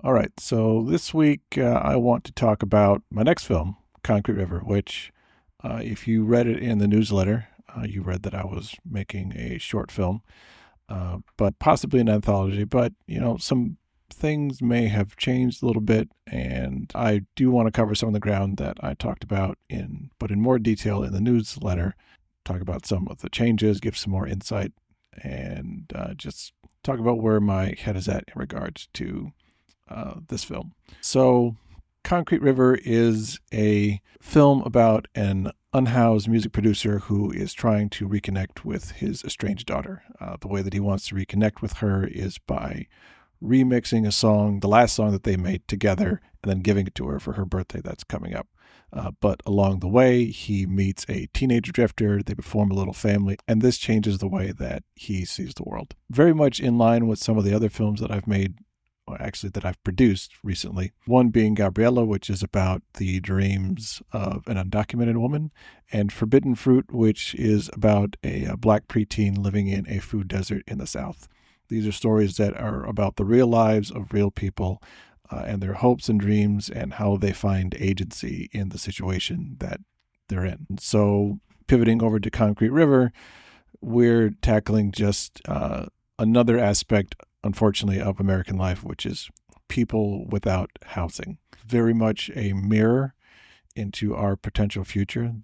All right, so this week I want to talk about my next film, Concrete River, which, if you read it in the newsletter, you read that I was making a short film, but possibly an anthology. But, some things may have changed a little bit, and I do want to cover some of the ground that I talked about but in more detail in the newsletter, talk about some of the changes, give some more insight, and just talk about where my head is at in regards to this film. So, Concrete River is a film about an unhoused music producer who is trying to reconnect with his estranged daughter. The way that he wants to reconnect with her is by remixing a song, the last song that they made together, and then giving it to her for her birthday that's coming up. But along the way, he meets a teenage drifter. They form a little family, and this changes the way that he sees the world. Very much in line with some of the other films that I've made, or actually that I've produced recently. One being Gabriella, which is about the dreams of an undocumented woman, and Forbidden Fruit, which is about a black preteen living in a food desert in the South. These are stories that are about the real lives of real people and their hopes and dreams and how they find agency in the situation that they're in. So, pivoting over to Concrete River, we're tackling just another aspect, unfortunately, of American life, which is people without housing. Very much a mirror into our potential future.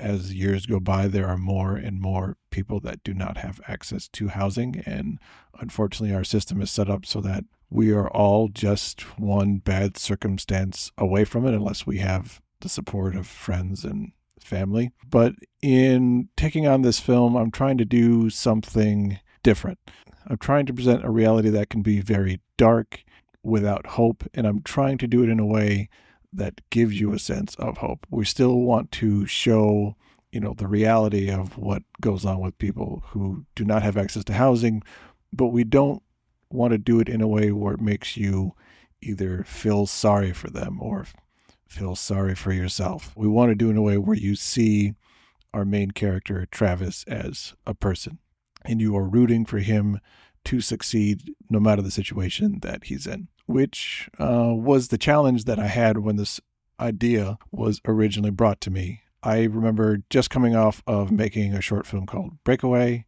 As years go by, there are more and more people that do not have access to housing. And unfortunately, our system is set up so that we are all just one bad circumstance away from it, unless we have the support of friends and family. But in taking on this film, I'm trying to do something different. I'm trying to present a reality that can be very dark without hope, and I'm trying to do it in a way that gives you a sense of hope. We still want to show, the reality of what goes on with people who do not have access to housing, but we don't want to do it in a way where it makes you either feel sorry for them or feel sorry for yourself. We want to do it in a way where you see our main character, Travis, as a person, and you are rooting for him to succeed no matter the situation that he's in, which was the challenge that I had when this idea was originally brought to me. I remember just coming off of making a short film called Breakaway,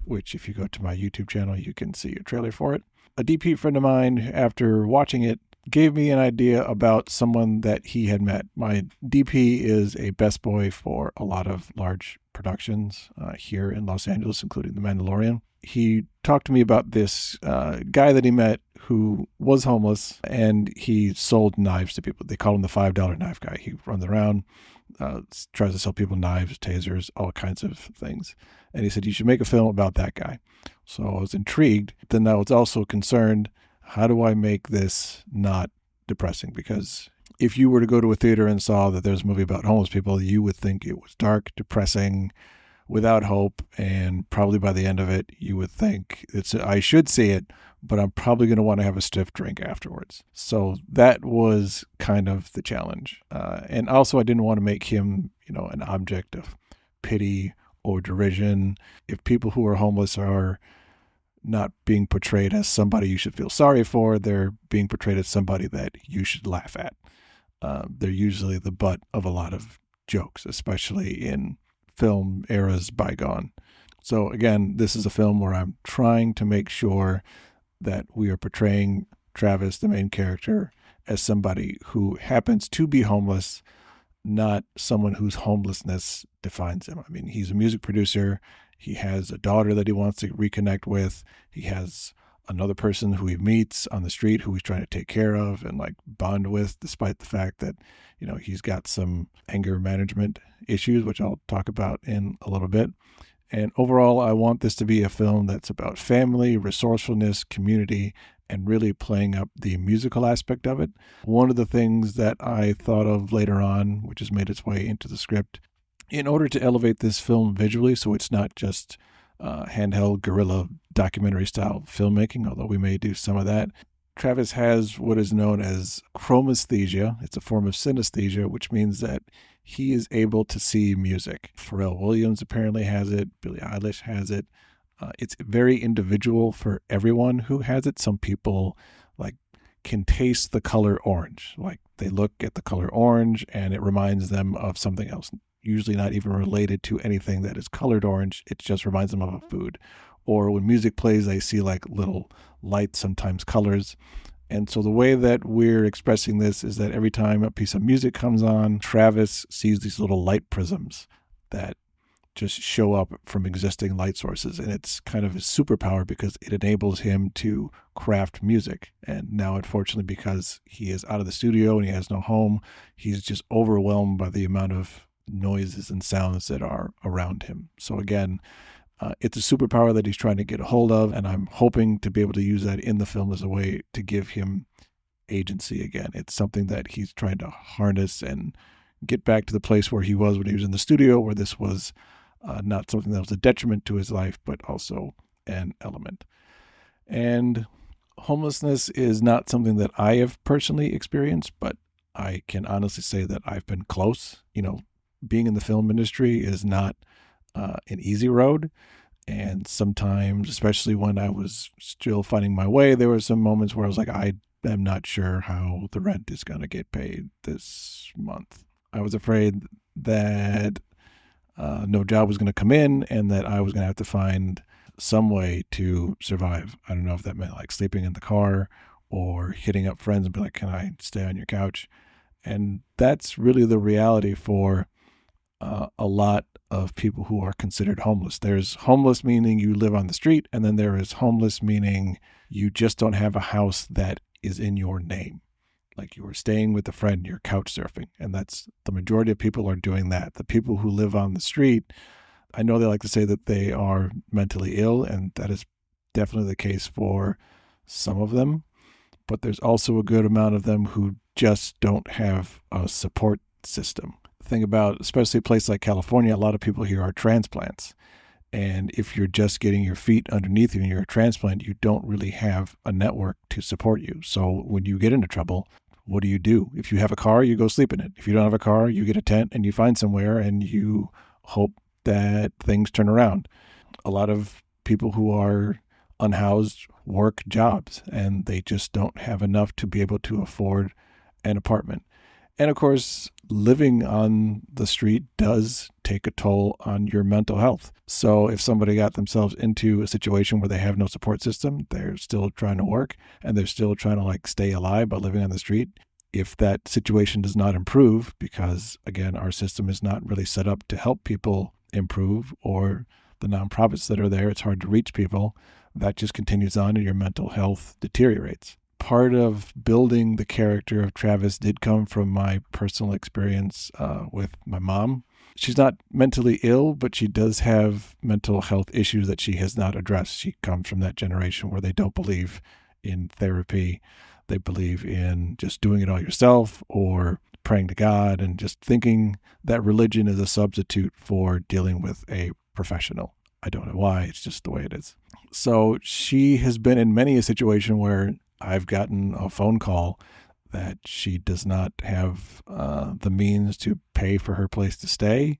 which if you go to my YouTube channel, you can see a trailer for it. A DP friend of mine, after watching it, gave me an idea about someone that he had met. My DP is a best boy for a lot of large productions here in Los Angeles, including The Mandalorian. He talked to me about this guy that he met who was homeless, and he sold knives to people. They call him the $5 knife guy. He runs around, tries to sell people knives, tasers, all kinds of things. And he said, you should make a film about that guy. So I was intrigued. Then I was also concerned, how do I make this not depressing? Because if you were to go to a theater and saw that there's a movie about homeless people, you would think it was dark, depressing, without hope, and probably by the end of it, you would think I should see it, but I'm probably going to want to have a stiff drink afterwards. So that was kind of the challenge. And also, I didn't want to make him, an object of pity or derision. If people who are homeless are not being portrayed as somebody you should feel sorry for, they're being portrayed as somebody that you should laugh at. They're usually the butt of a lot of jokes, especially in film eras bygone. So again, this is a film where I'm trying to make sure that we are portraying Travis, the main character, as somebody who happens to be homeless, not someone whose homelessness defines him. I mean, he's a music producer. He has a daughter that he wants to reconnect with. He has another person who he meets on the street who he's trying to take care of and bond with, despite the fact that, he's got some anger management issues, which I'll talk about in a little bit. And overall, I want this to be a film that's about family, resourcefulness, community, and really playing up the musical aspect of it. One of the things that I thought of later on, which has made its way into the script, in order to elevate this film visually, so it's not just handheld guerrilla documentary style filmmaking, although we may do some of that, Travis has what is known as chromesthesia. It's a form of synesthesia, which means that he is able to see music. Pharrell Williams apparently has it. Billie Eilish has it. It's very individual for everyone who has it. Some people can taste the color orange. Like they look at the color orange and it reminds them of something else, usually not even related to anything that is colored orange. It just reminds them of a food. Or when music plays, they see like little lights, sometimes colors. And so the way that we're expressing this is that every time a piece of music comes on, Travis sees these little light prisms that just show up from existing light sources. And it's kind of his superpower because it enables him to craft music. And now, unfortunately, because he is out of the studio and he has no home, he's just overwhelmed by the amount of noises and sounds that are around him. So again, it's a superpower that he's trying to get a hold of, and I'm hoping to be able to use that in the film as a way to give him agency again. It's something that he's trying to harness and get back to the place where he was when he was in the studio, where this was not something that was a detriment to his life, but also an element. And homelessness is not something that I have personally experienced, but I can honestly say that I've been close. Being in the film industry is not an easy road. And sometimes, especially when I was still finding my way, there were some moments where I was like, I am not sure how the rent is going to get paid this month. I was afraid that no job was going to come in and that I was going to have to find some way to survive. I don't know if that meant like sleeping in the car or hitting up friends and be like, can I stay on your couch? And that's really the reality for a lot of people who are considered homeless. There's homeless meaning you live on the street, and then there is homeless meaning you just don't have a house that is in your name. Like you were staying with a friend, you're couch surfing. And that's the majority of people are doing that. The people who live on the street, I know they like to say that they are mentally ill, and that is definitely the case for some of them. But there's also a good amount of them who just don't have a support system. The thing about, especially a place like California, a lot of people here are transplants. And if you're just getting your feet underneath you and you're a transplant, you don't really have a network to support you. So when you get into trouble, what do? If you have a car, you go sleep in it. If you don't have a car, you get a tent and you find somewhere and you hope that things turn around. A lot of people who are unhoused work jobs and they just don't have enough to be able to afford an apartment. And of course, living on the street does take a toll on your mental health. So if somebody got themselves into a situation where they have no support system, they're still trying to work and they're still trying to stay alive by living on the street. If that situation does not improve, because again, our system is not really set up to help people improve, or the nonprofits that are there, it's hard to reach people, that just continues on and your mental health deteriorates. Part of building the character of Travis did come from my personal experience with my mom. She's not mentally ill, but she does have mental health issues that she has not addressed. She comes from that generation where they don't believe in therapy. They believe in just doing it all yourself or praying to God and just thinking that religion is a substitute for dealing with a professional. I don't know why. It's just the way it is. So she has been in many a situation where I've gotten a phone call that she does not have the means to pay for her place to stay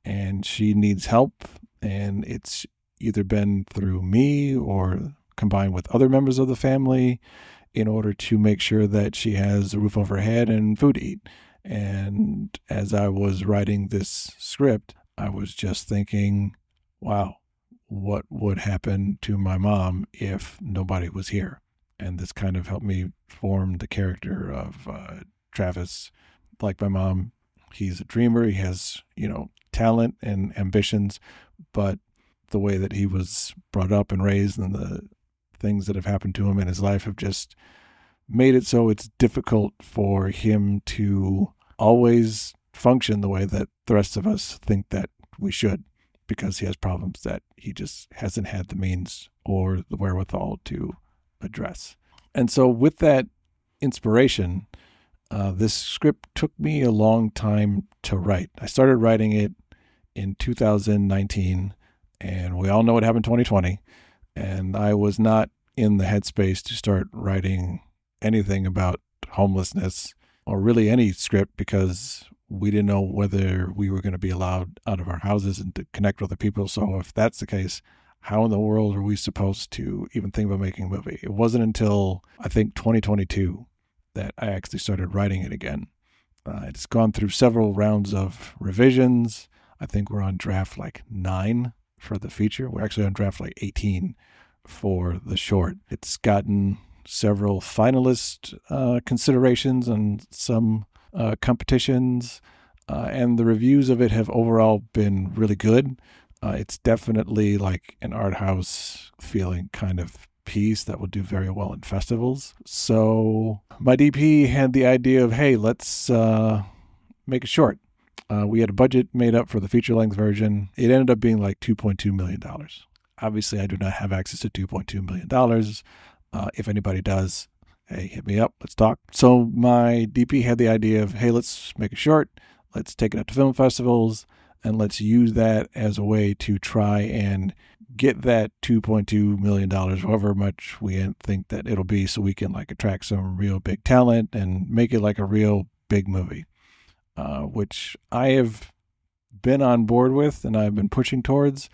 and she needs help. And it's either been through me or combined with other members of the family in order to make sure that she has a roof over her head and food to eat. And as I was writing this script, I was just thinking, wow, what would happen to my mom if nobody was here? And this kind of helped me form the character of Travis. Like my mom, he's a dreamer. He has, talent and ambitions, but the way that he was brought up and raised and the things that have happened to him in his life have just made it so it's difficult for him to always function the way that the rest of us think that we should, because he has problems that he just hasn't had the means or the wherewithal to address. And so with that inspiration, this script took me a long time to write. I started writing it in 2019, and we all know what happened in 2020. And I was not in the headspace to start writing anything about homelessness or really any script because we didn't know whether we were going to be allowed out of our houses and to connect with other people. So if that's the case, how in the world are we supposed to even think about making a movie? It wasn't until, I think, 2022 that I actually started writing it again. It's gone through several rounds of revisions. I think we're on draft like 9 for the feature. We're actually on draft like 18 for the short. It's gotten several finalist considerations and some competitions, and the reviews of it have overall been really good. It's definitely like an art house feeling kind of piece that will do very well in festivals. So my DP had the idea of, hey, let's make a short. We had a budget made up for the feature-length version. It ended up being like $2.2 million. Obviously, I do not have access to $2.2 million. If anybody does, hey, hit me up. Let's talk. So my DP had the idea of, hey, let's make a short. Let's take it out to film festivals, and let's use that as a way to try and get that $2.2 million, however much we think that it'll be, so we can like attract some real big talent and make it like a real big movie, which I have been on board with and I've been pushing towards.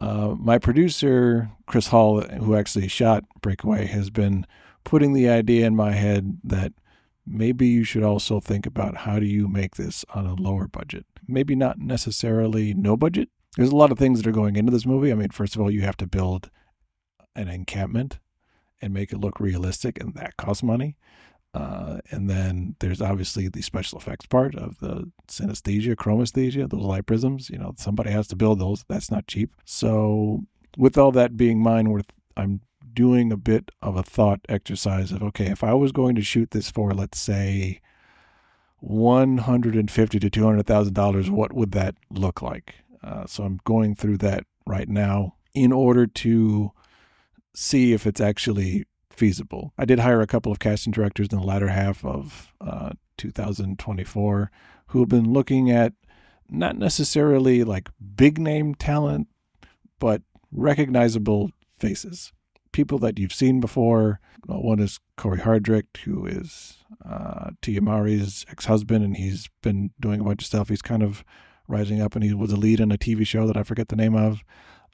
My producer, Chris Hall, who actually shot Breakaway, has been putting the idea in my head that maybe you should also think about how do you make this on a lower budget. Maybe not necessarily no budget. There's a lot of things that are going into this movie. I mean, first of all, you have to build an encampment and make it look realistic, and that costs money. And then there's obviously the special effects part of the synesthesia, chromesthesia, those light prisms. Somebody has to build those. That's not cheap. So with all that being in mind, I'm doing a bit of a thought exercise of, okay, if I was going to shoot this for, let's say, $150,000 to $200,000, what would that look like? So I'm going through that right now in order to see if it's actually feasible. I did hire a couple of casting directors in the latter half of 2024 who have been looking at not necessarily like big name talent, but recognizable faces. People that you've seen before. One is Corey Hardrick, who is Tia Mowry's ex-husband, and he's been doing a bunch of stuff. He's kind of rising up, and he was a lead in a TV show that I forget the name of.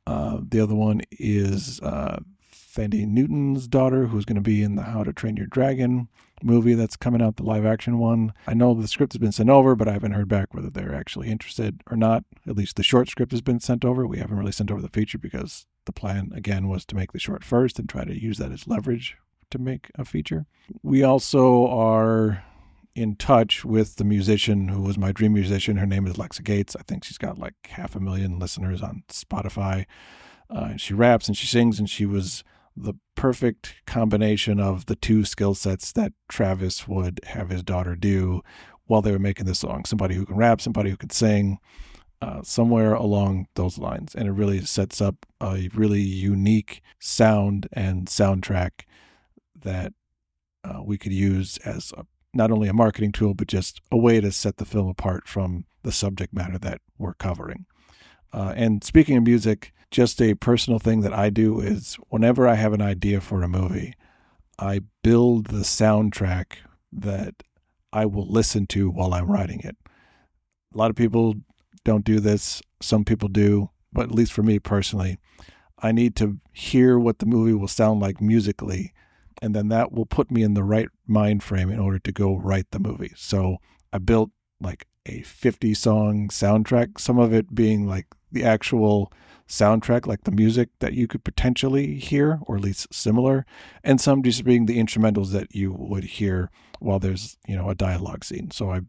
The other one is Thandie Newton's daughter, who's going to be in the How to Train Your Dragon movie that's coming out, the live-action one. I know the script has been sent over, but I haven't heard back whether they're actually interested or not. At least the short script has been sent over. We haven't really sent over the feature because the plan, again, was to make the short first and try to use that as leverage to make a feature. We also are in touch with the musician who was my dream musician. Her name is Lexa Gates. I think she's got like 500,000 listeners on Spotify. She raps and she sings, and she was the perfect combination of the two skill sets that Travis would have his daughter do while they were making this song. Somebody who can rap, somebody who can sing, somewhere along those lines. And it really sets up a really unique sound and soundtrack that we could use as not only a marketing tool, but just a way to set the film apart from the subject matter that we're covering. And speaking of music, just a personal thing that I do is whenever I have an idea for a movie, I build the soundtrack that I will listen to while I'm writing it. A lot of people don't do this. Some people do, but at least for me personally, I need to hear what the movie will sound like musically, and then that will put me in the right mind frame in order to go write the movie. So I built like a 50-song soundtrack, some of it being like the actual soundtrack, like the music that you could potentially hear, or at least similar, and some just being the instrumentals that you would hear while there's, a dialogue scene. So I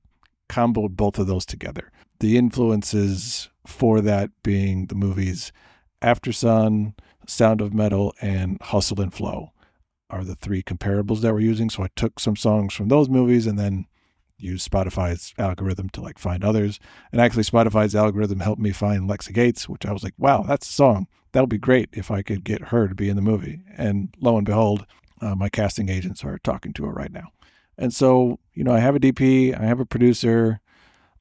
comboed both of those together. The influences for that being the movies After Sun, Sound of Metal, and Hustle and Flow are the three comparables that we're using. So I took some songs from those movies and then used Spotify's algorithm to like find others. And actually Spotify's algorithm helped me find Lexa Gates, which I was like, wow, that's a song. That'll be great if I could get her to be in the movie. And lo and behold, my casting agents are talking to her right now. And so, I have a DP, I have a producer,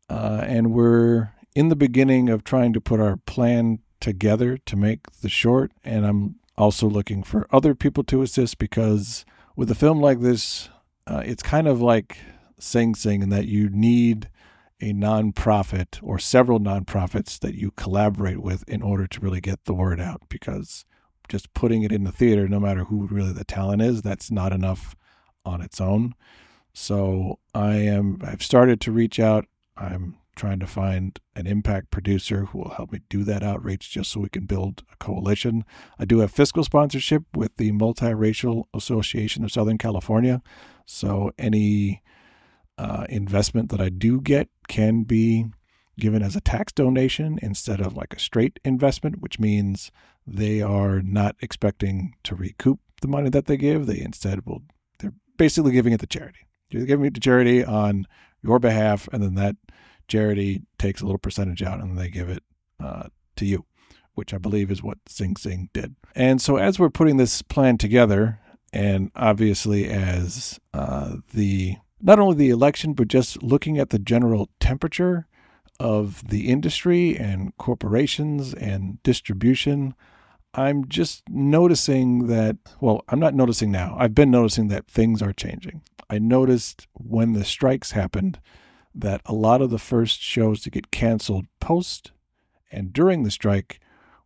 and we're in the beginning of trying to put our plan together to make the short. And I'm also looking for other people to assist, because with a film like this, it's kind of like Sing Sing in that you need a nonprofit or several nonprofits that you collaborate with in order to really get the word out, because just putting it in the theater, no matter who really the talent is, that's not enough on its own. So I've started to reach out. I'm trying to find an impact producer who will help me do that outreach just so we can build a coalition. I do have fiscal sponsorship with the Multiracial Association of Southern California. So any investment that I do get can be given as a tax donation instead of like a straight investment, which means they are not expecting to recoup the money that they give. They're basically giving it to charity. You're giving it to charity on your behalf, and then that charity takes a little percentage out and they give it to you, which I believe is what Sing Sing did. And so as we're putting this plan together, and obviously as not only the election, but just looking at the general temperature of the industry and corporations and distribution, I'm just noticing that, well, I'm not noticing now. I've been noticing that things are changing. I noticed when the strikes happened that a lot of the first shows to get canceled post and during the strike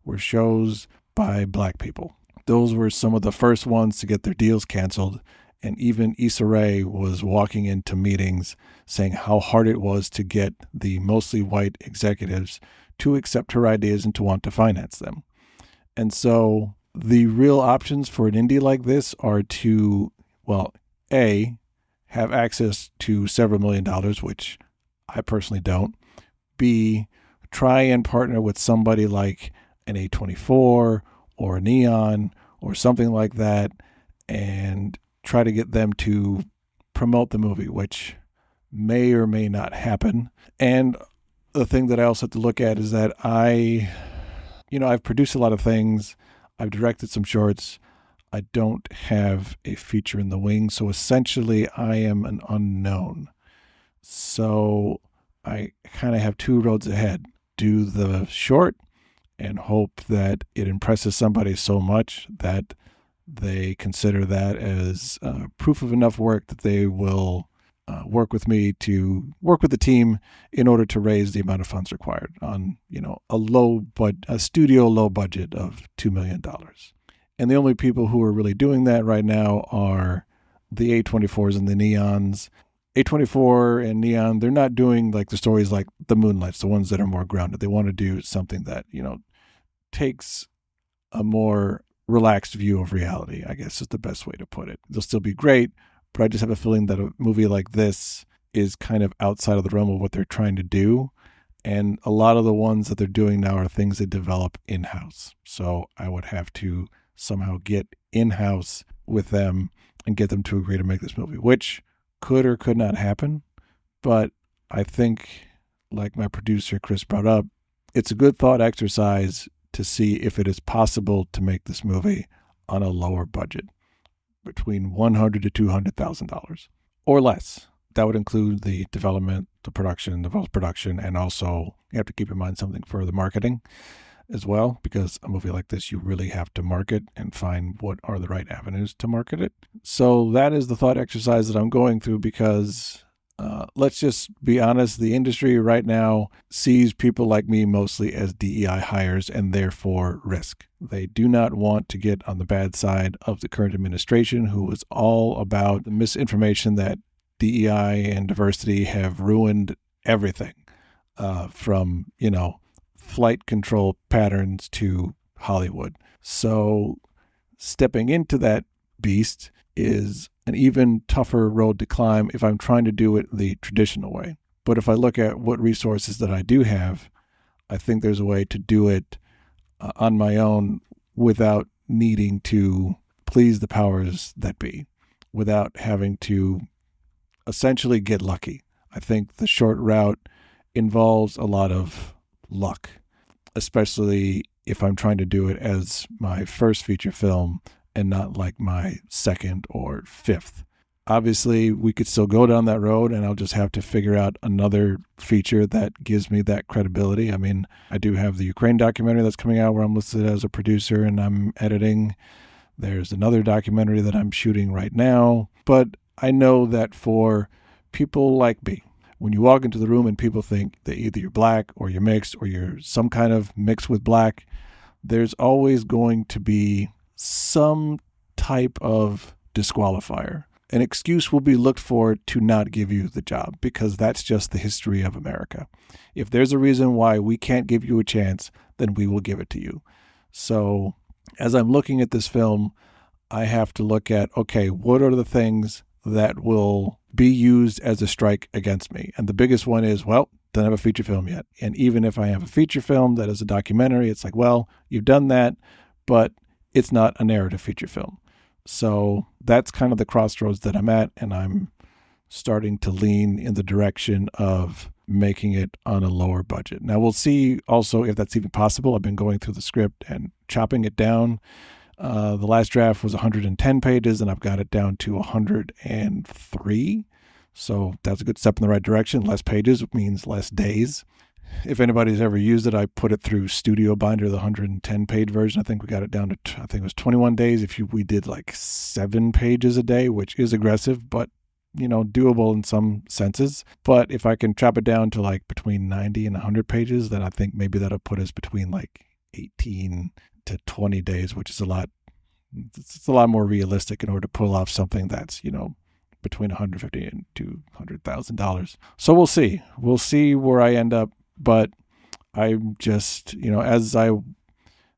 were shows by Black people. Those were some of the first ones to get their deals canceled. And even Issa Rae was walking into meetings saying how hard it was to get the mostly white executives to accept her ideas and to want to finance them. And so the real options for an indie like this are to, well, A, have access to several $1 million, which I personally don't. B, try and partner with somebody like an A24 or a Neon or something like that and try to get them to promote the movie, which may or may not happen. And the thing that I also have to look at is that I've produced a lot of things. I've directed some shorts. I don't have a feature in the wings. So essentially I am an unknown. So I kind of have two roads ahead. Do the short and hope that it impresses somebody so much that they consider that as proof of enough work that they will work with me to work with the team in order to raise the amount of funds required on, a studio low budget of $2 million. And the only people who are really doing that right now are the A24s and the Neons. A24 and Neon, they're not doing like the stories like the Moonlights, the ones that are more grounded. They want to do something that, takes a more relaxed view of reality, I guess is the best way to put it. They'll still be great, but I just have a feeling that a movie like this is kind of outside of the realm of what they're trying to do. And a lot of the ones that they're doing now are things they develop in-house. So I would have to somehow get in-house with them and get them to agree to make this movie, which could or could not happen. But I think, like my producer Chris brought up, it's a good thought exercise to see if it is possible to make this movie on a lower budget, between $100,000 to $200,000 or less. That would include the development, the post-production, and also you have to keep in mind something for the marketing as well, because a movie like this, you really have to market and find what are the right avenues to market it. So that is the thought exercise that I'm going through, because let's just be honest, the industry right now sees people like me mostly as DEI hires and therefore risk. They do not want to get on the bad side of the current administration, who is all about the misinformation that DEI and diversity have ruined everything, from, flight control patterns to Hollywood. So stepping into that beast is an even tougher road to climb if I'm trying to do it the traditional way. But if I look at what resources that I do have, I think there's a way to do it on my own without needing to please the powers that be, without having to essentially get lucky. I think the short route involves a lot of luck, especially if I'm trying to do it as my first feature film and not like my second or fifth. Obviously, we could still go down that road, and I'll just have to figure out another feature that gives me that credibility. I mean, I do have the Ukraine documentary that's coming out where I'm listed as a producer and I'm editing. There's another documentary that I'm shooting right now. But I know that for people like me, when you walk into the room and people think that either you're black or you're mixed or you're some kind of mix with black, there's always going to be some type of disqualifier. An excuse will be looked for to not give you the job, because that's just the history of America. If there's a reason why we can't give you a chance, then we will give it to you. So as I'm looking at this film, I have to look at, okay, what are the things that will be used as a strike against me? And the biggest one is, well, don't have a feature film yet. And even if I have a feature film that is a documentary, it's like, well, you've done that, but it's not a narrative feature film. So that's kind of the crossroads that I'm at, and I'm starting to lean in the direction of making it on a lower budget. Now, we'll see also if that's even possible. I've been going through the script and chopping it down. The last draft was 110 pages, and I've got it down to 103. So that's a good step in the right direction. Less pages means less days. If anybody's ever used it, I put it through Studio Binder, the 110-page version. I think we got it down to, I think it was 21 days. We did like 7 pages a day, which is aggressive, but, doable in some senses. But if I can chop it down to like between 90 and 100 pages, then I think maybe that'll put us between like 18 to 20 days, which is it's a lot more realistic in order to pull off something that's, between $150,000 and $200,000. So we'll see. We'll see where I end up. But I'm just, as I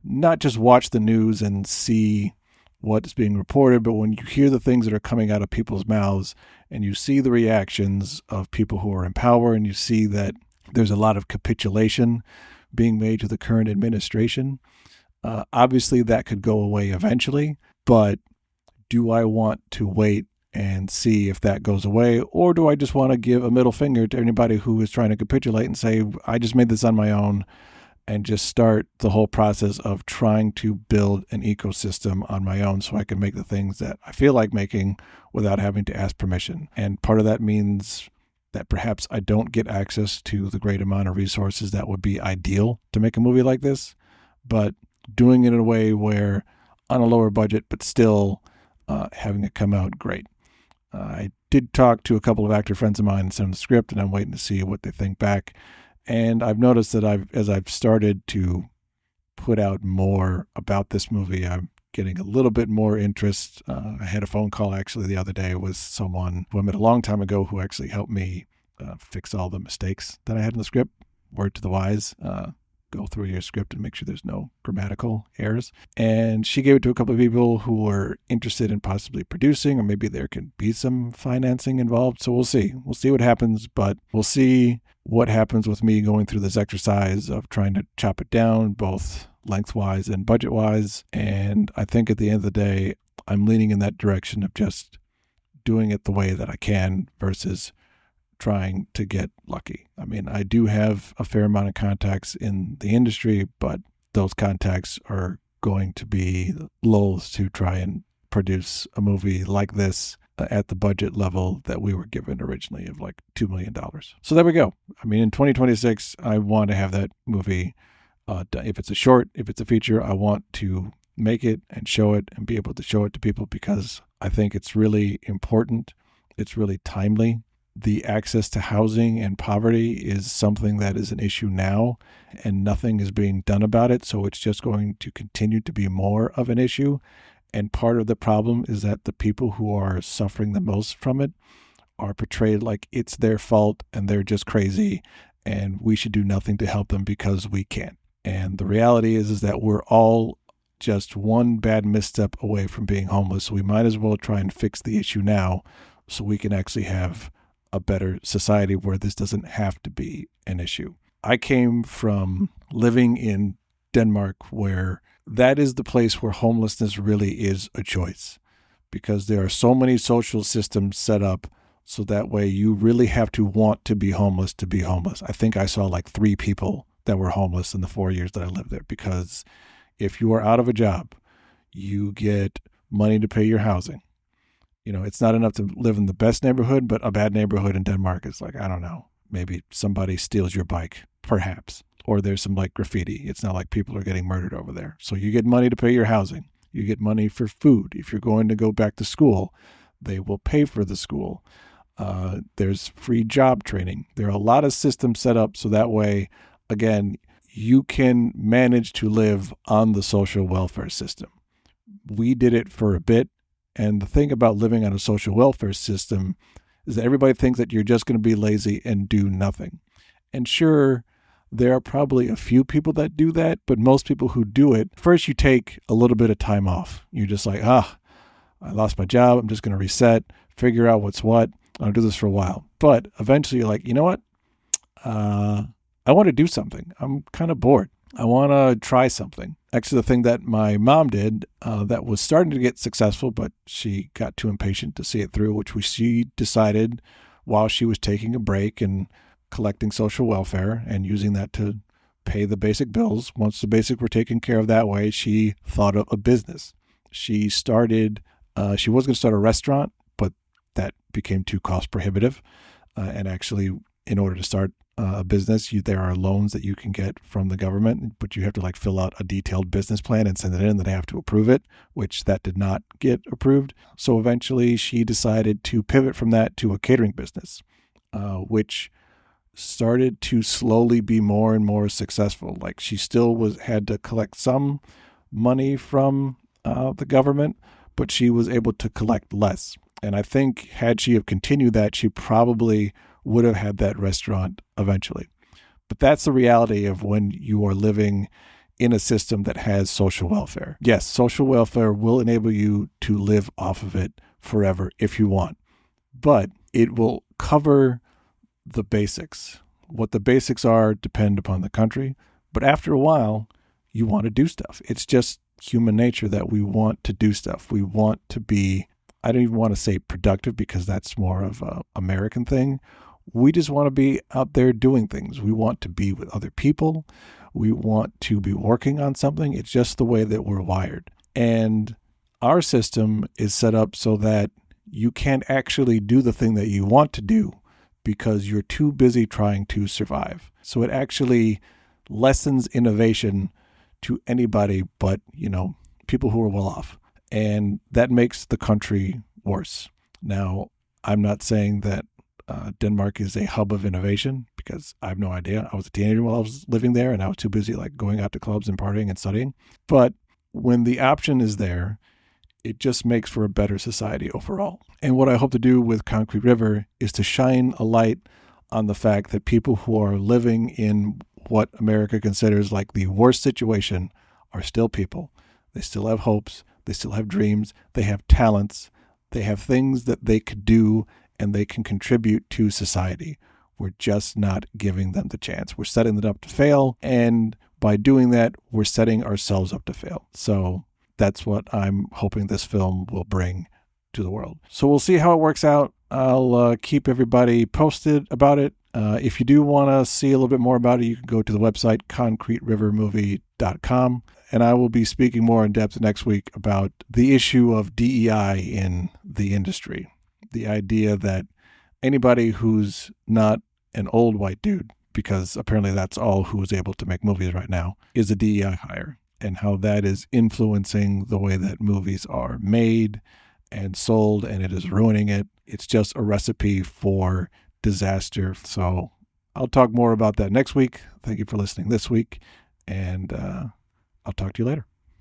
not just watch the news and see what's being reported, but when you hear the things that are coming out of people's mouths and you see the reactions of people who are in power, and you see that there's a lot of capitulation being made to the current administration, obviously that could go away eventually. But do I want to wait and see if that goes away? Or do I just want to give a middle finger to anybody who is trying to capitulate and say, I just made this on my own, and just start the whole process of trying to build an ecosystem on my own so I can make the things that I feel like making without having to ask permission? And part of that means that perhaps I don't get access to the great amount of resources that would be ideal to make a movie like this, but doing it in a way where on a lower budget, but still having it come out great. I did talk to a couple of actor friends of mine and send them the script, and I'm waiting to see what they think back. And I've noticed that as I've started to put out more about this movie, I'm getting a little bit more interest. I had a phone call actually the other day with someone who I met a long time ago who actually helped me fix all the mistakes that I had in the script. Word to the wise. Go through your script and make sure there's no grammatical errors. And she gave it to a couple of people who were interested in possibly producing, or maybe there can be some financing involved. So we'll see. We'll see what happens, but we'll see what happens with me going through this exercise of trying to chop it down, both lengthwise and budget-wise. And I think at the end of the day, I'm leaning in that direction of just doing it the way that I can versus trying to get lucky. I mean, I do have a fair amount of contacts in the industry, but those contacts are going to be loath to try and produce a movie like this at the budget level that we were given originally of like $2 million. So there we go. I mean, in 2026, I want to have that movie. If it's a short, if it's a feature, I want to make it and show it and be able to show it to people, because I think it's really important. It's really timely. The access to housing and poverty is something that is an issue now, and nothing is being done about it. So it's just going to continue to be more of an issue. And part of the problem is that the people who are suffering the most from it are portrayed like it's their fault and they're just crazy and we should do nothing to help them because we can't. And the reality is that we're all just one bad misstep away from being homeless. So we might as well try and fix the issue now so we can actually have a better society where this doesn't have to be an issue. I came from living in Denmark, where that is the place where homelessness really is a choice, because there are so many social systems set up so that way you really have to want to be homeless to be homeless. I think I saw like 3 people that were homeless in the 4 years that I lived there, because if you are out of a job, you get money to pay your housing. It's not enough to live in the best neighborhood, but a bad neighborhood in Denmark is like, I don't know, maybe somebody steals your bike, perhaps, or there's some like graffiti. It's not like people are getting murdered over there. So you get money to pay your housing. You get money for food. If you're going to go back to school, they will pay for the school. There's free job training. There are a lot of systems set up so that way, again, you can manage to live on the social welfare system. We did it for a bit. And the thing about living on a social welfare system is that everybody thinks that you're just going to be lazy and do nothing. And sure, there are probably a few people that do that, but most people who do it, first you take a little bit of time off. You're just like, I lost my job. I'm just going to reset, figure out what's what. I'll do this for a while. But eventually you're like, you know what? I want to do something. I'm kind of bored. I want to try something. Actually, the thing that my mom did that was starting to get successful, but she got too impatient to see it through, which she decided while she was taking a break and collecting social welfare and using that to pay the basic bills. Once the basics were taken care of that way, she thought of a business. She was going to start a restaurant, but that became too cost prohibitive. And actually, in order to start a business, there are loans that you can get from the government, but you have to fill out a detailed business plan and send it in, and they have to approve it, which that did not get approved. So eventually she decided to pivot from that to a catering business, which started to slowly be more and more successful. She still had to collect some money from the government, but she was able to collect less. And I think had she have continued that, she probably would have had that restaurant eventually. But that's the reality of when you are living in a system that has social welfare. Yes, social welfare will enable you to live off of it forever if you want, but it will cover the basics. What the basics are depend upon the country, but after a while, you want to do stuff. It's just human nature that we want to do stuff. We want to be, I don't even want to say productive because that's more of an American thing. We just want to be out there doing things. We want to be with other people. We want to be working on something. It's just the way that we're wired. And our system is set up so that you can't actually do the thing that you want to do because you're too busy trying to survive. So it actually lessens innovation to anybody but, people who are well off. And that makes the country worse. Now, I'm not saying that Denmark is a hub of innovation because I have no idea. I was a teenager while I was living there and I was too busy going out to clubs and partying and studying. But when the option is there, it just makes for a better society overall. And what I hope to do with Concrete River is to shine a light on the fact that people who are living in what America considers the worst situation are still people. They still have hopes. They still have dreams. They have talents. They have things that they could do and they can contribute to society. We're just not giving them the chance. We're setting them up to fail. And by doing that, we're setting ourselves up to fail. So that's what I'm hoping this film will bring to the world. So we'll see how it works out. I'll keep everybody posted about it. If you do want to see a little bit more about it, you can go to the website concreterivermovie.com. And I will be speaking more in depth next week about the issue of DEI in the industry. The idea that anybody who's not an old white dude, because apparently that's all who is able to make movies right now, is a DEI hire, and how that is influencing the way that movies are made and sold, and it is ruining it. It's just a recipe for disaster. So I'll talk more about that next week. Thank you for listening this week, and I'll talk to you later.